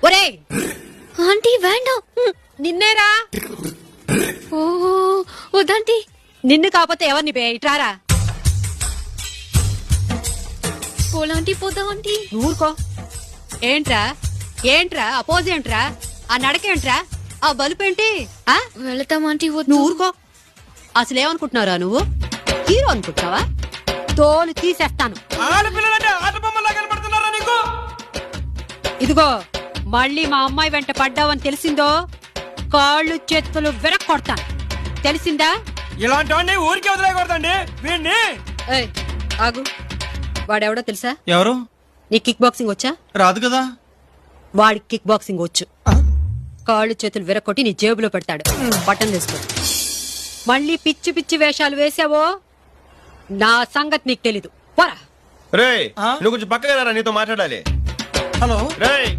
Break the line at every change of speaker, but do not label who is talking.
ఒరేయ్
ఆంటీ వేండం.
నిన్నేరా.
ఓ వద్దాంటీ.
నిన్ను కాకపోతే ఎవరిని బే ఇట్రారా.
పోలాంటి పోదాం ఆంటీ.
ఊరుకో. ఏంట్రా ఏంట్రా అపోజ్ ఏంట్రా ఆ నడకేంట్రా ఆ బలుపేంటి?
వెళతాం ఆంటీ. వద్దు.
నువ్వు ఊరుకో. అసలేమనుకుంటున్నారా నువ్వు? హీరో అనుకుంటున్నావా? తోలు తీసేస్తాను. ఇదిగో మళ్ళీ మా అమ్మాయి వెంట పడ్డావని తెలిసిందో కాళ్ళు చేతులు వెరక్కొడతాను. తెలిసిందా?
ఇలాంటి వాడిని ఊరికే వదిలేకూడదండి వీడిని.
ఏయ్ ఆగు. వాడెవడో తెలుసా?
ఎవరు?
నీ కిక్ బాక్సింగ్ వచ్చా?
రాదు కదా.
వాడికి కిక్ బాక్సింగ్ వచ్చు. కాళ్ళు చేతులు విరక్కొట్టి నీ జేబులో పెడతాడు. బట్టన్ తీసుకో. మళ్ళీ పిచ్చి పిచ్చి వేషాలు వేసావో నా సంగతి నీకు తెలీదు. పోరా.
రేయ్ నువ్వు కొంచెం పక్కగా రా, నీతో మాట్లాడాలి.
హలో
రేయ్